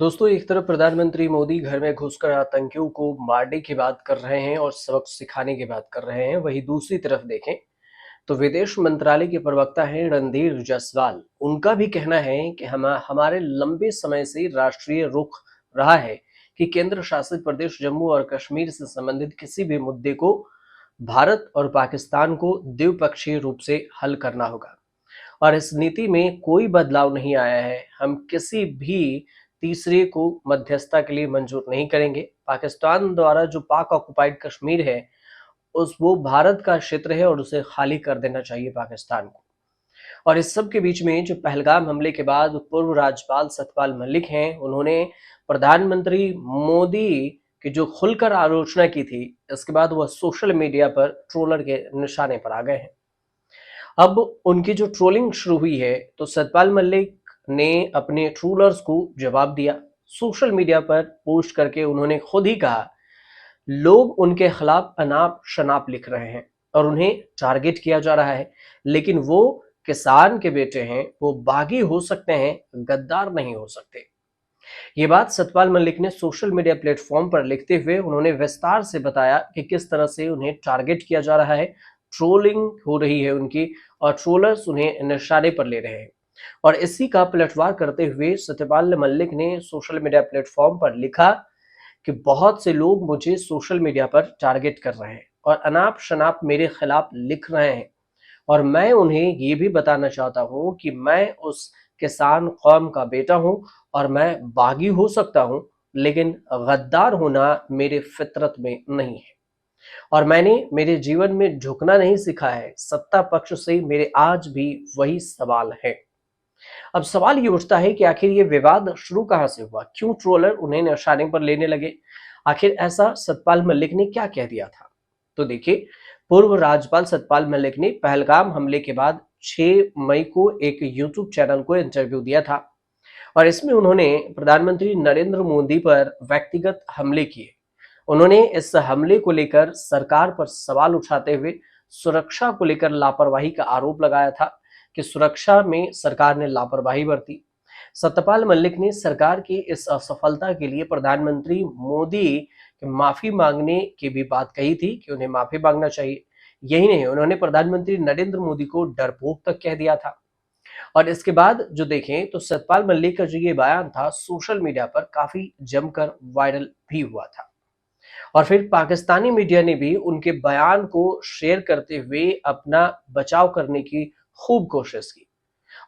दोस्तों, एक तरफ प्रधानमंत्री मोदी घर में घुसकर आतंकियों को मारने की बात कर रहे हैं और सबक सिखाने की बात कर रहे हैं। वहीं दूसरी तरफ देखें तो विदेश मंत्रालय के प्रवक्ता हैं रणधीर जायसवाल। उनका भी कहना है कि हमारे लंबे समय से राष्ट्रीय रुख रहा है कि केंद्र शासित प्रदेश जम्मू और कश्मीर से संबंधित किसी भी मुद्दे को भारत और पाकिस्तान को द्विपक्षीय रूप से हल करना होगा और इस नीति में कोई बदलाव नहीं आया है। हम किसी भी तीसरे को मध्यस्थता के लिए मंजूर नहीं करेंगे। पाकिस्तान द्वारा जो पाक ऑक्युपाइड कश्मीर है, उस वो भारत का क्षेत्र है और उसे खाली कर देना चाहिए पाकिस्तान को। और इस सब के बीच में जो पहलगाम हमले के बाद पूर्व राज्यपाल सत्यपाल मलिक हैं, उन्होंने प्रधानमंत्री मोदी की जो खुलकर आलोचना की थी, इसके बाद वह सोशल मीडिया पर ट्रोलर के निशाने पर आ गए हैं। अब उनकी जो ट्रोलिंग शुरू हुई है, तो सतपाल मलिक ने अपने ट्रोलर्स को जवाब दिया। सोशल मीडिया पर पोस्ट करके उन्होंने खुद ही कहा, लोग उनके खिलाफ अनाप शनाप लिख रहे हैं और उन्हें टारगेट किया जा रहा है, लेकिन वो किसान के बेटे हैं, वो बागी हो सकते हैं, गद्दार नहीं हो सकते। ये बात सतपाल मलिक ने सोशल मीडिया प्लेटफॉर्म पर लिखते हुए उन्होंने विस्तार से बताया कि किस तरह से उन्हें टारगेट किया जा रहा है, ट्रोलिंग हो रही है उनकी और ट्रोलर्स उन्हें निशाने पर ले रहे हैं। और इसी का पलटवार करते हुए सत्यपाल मलिक ने सोशल मीडिया प्लेटफॉर्म पर लिखा कि बहुत से लोग मुझे सोशल मीडिया पर टारगेट कर रहे हैं और अनाप शनाप मेरे खिलाफ लिख रहे हैं और मैं उन्हें ये भी बताना चाहता हूँ कि मैं उस किसान कौम का बेटा हूँ और मैं बागी हो सकता हूँ, लेकिन गद्दार होना मेरे फितरत में नहीं है और मैंने मेरे जीवन में झुकना नहीं सीखा है। सत्ता पक्ष से मेरे आज भी वही सवाल है। अब सवाल ये उठता है कि आखिर ये विवाद शुरू कहाँ से हुआ, क्यों ट्रोलर उन्हें निशाने पर लेने लगे, आखिर ऐसा सतपाल मलिक ने क्या कह दिया था। तो देखिए, पूर्व राज्यपाल सतपाल मलिक ने पहलगाम हमले के बाद 6 मई को एक यूट्यूब चैनल को इंटरव्यू दिया था और इसमें उन्होंने प्रधानमंत्री नरेंद्र मोदी पर व्यक्तिगत हमले किए। उन्होंने इस हमले को लेकर सरकार पर सवाल उठाते हुए सुरक्षा को लेकर लापरवाही का आरोप लगाया था कि सुरक्षा में सरकार ने लापरवाही बरती। सत्यपाल मलिक ने सरकार की इस असफलता के लिए प्रधानमंत्री मोदी की माफी मांगने की भी बात कही थी कि उन्हें माफी मांगना चाहिए। यही नहीं, उन्होंने प्रधानमंत्री नरेंद्र मोदी को डरपोक तक कह दिया था। और इसके बाद जो देखें तो सतपाल मलिक का जो ये बयान था, सोशल मीडिया पर काफी जमकर वायरल भी हुआ था और फिर पाकिस्तानी मीडिया ने भी उनके बयान को शेयर करते हुए अपना बचाव करने की खूब कोशिश की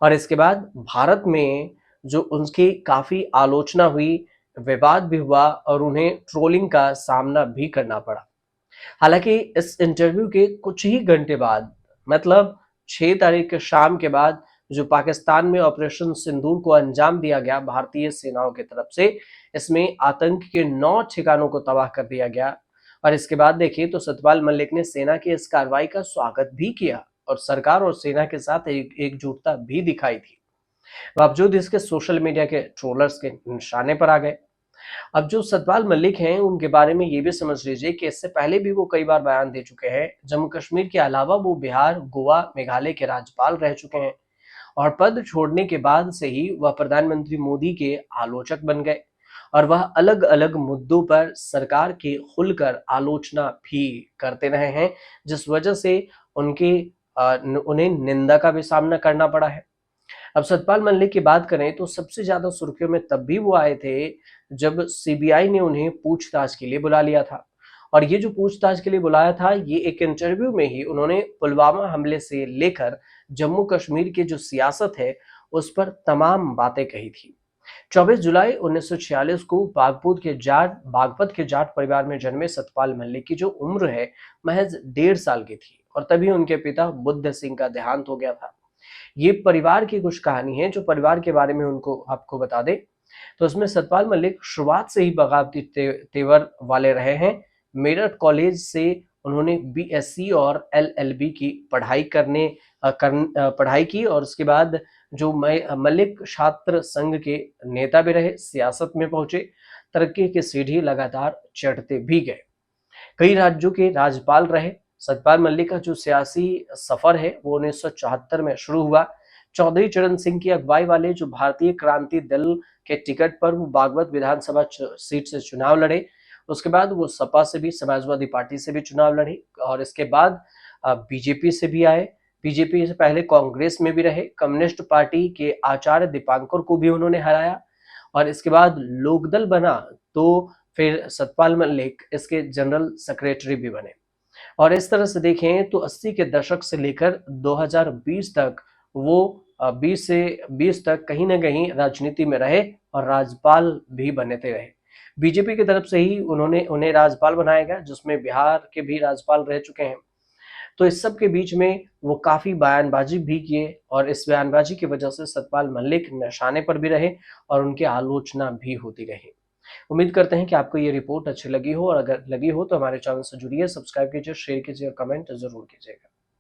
और इसके बाद भारत में जो उनकी काफी आलोचना हुई, विवाद भी हुआ और उन्हें ट्रोलिंग का सामना भी करना पड़ा। हालांकि इस इंटरव्यू के कुछ ही घंटे बाद, मतलब 6 तारीख के शाम के बाद, जो पाकिस्तान में ऑपरेशन सिंदूर को अंजाम दिया गया भारतीय सेनाओं की तरफ से, इसमें आतंक के 9 ठिकानों को तबाह कर दिया गया और इसके बाद देखिए तो सतपाल मलिक ने सेना की इस कार्रवाई का स्वागत भी किया और सरकार और सेना के साथ एकजुटता भी दिखाई थी। बावजूद इसके सोशल मीडिया के ट्रोलर्स के निशाने पर आ गए। अब जो सतपाल मलिक हैं, उनके बारे में ये भी समझ लीजिए कि इससे पहले भी वो कई बार बयान दे चुके हैं। जम्मू कश्मीर के अलावा वो बिहार, गोवा, मेघालय के राज्यपाल रह चुके हैं और पद छोड़ने के बाद से ही वह प्रधानमंत्री मोदी के आलोचक बन गए और वह अलग अलग मुद्दों पर सरकार की खुलकर आलोचना भी करते रहे हैं, जिस वजह से उनके उन्हें निंदा का भी सामना करना पड़ा है। अब सतपाल मलिक की बात करें तो सबसे ज्यादा सुर्खियों में तब भी वो आए थे जब सीबीआई ने उन्हें पूछताछ के लिए बुला लिया था और ये जो पूछताछ के लिए बुलाया था, ये एक इंटरव्यू में ही उन्होंने पुलवामा हमले से लेकर जम्मू कश्मीर की जो सियासत है, उस पर तमाम बातें कही थी। 24 जुलाई 1946 को बागपत के जाट परिवार में जन्मे सतपाल मलिक की जो उम्र है, महज 1.5 साल की थी और तभी उनके पिता बुद्ध सिंह का देहांत हो गया था। ये परिवार की कुछ कहानी है जो परिवार के बारे में उनको आपको बता दे, तो उसमें सतपाल मलिक शुरुआत से ही बगावती तेवर वाले रहे हैं। मेरठ कॉलेज से उन्होंने बीएससी और एलएलबी की पढ़ाई की और उसके बाद जो मलिक छात्र संघ के नेता भी रहे, सियासत में पहुंचे, तरक्की की सीढ़ी लगातार चढ़ते भी गए, कई राज्यों के राज्यपाल रहे। सतपाल मलिक का जो सियासी सफर है वो 1974 में शुरू हुआ। चौधरी चरण सिंह की अगुवाई वाले जो भारतीय क्रांति दल के टिकट पर वो बागपत विधानसभा सीट से चुनाव लड़े। उसके बाद वो सपा से भी, समाजवादी पार्टी से भी चुनाव लड़े और इसके बाद बीजेपी से भी आए। बीजेपी से पहले कांग्रेस में भी रहे, कम्युनिस्ट पार्टी के आचार्य दीपांकर को भी उन्होंने हराया और इसके बाद लोकदल बना तो फिर सतपाल मलिक इसके जनरल सेक्रेटरी भी बने। और इस तरह से देखें तो 80 के दशक से लेकर 2020 तक वो 20 तक कहीं ना कहीं राजनीति में रहे और राज्यपाल भी बनते रहे। बीजेपी की तरफ से ही उन्हें राज्यपाल बनाया गया, जिसमें बिहार के भी राज्यपाल रह चुके हैं। तो इस सब के बीच में वो काफी बयानबाजी भी किए और इस बयानबाजी की वजह से सतपाल मलिक निशाने पर भी रहे और उनकी आलोचना भी होती रही। उम्मीद करते हैं कि आपको ये रिपोर्ट अच्छी लगी हो और अगर लगी हो तो हमारे चैनल से जुड़िए, सब्सक्राइब कीजिए, शेयर कीजिए और कमेंट जरूर कीजिएगा।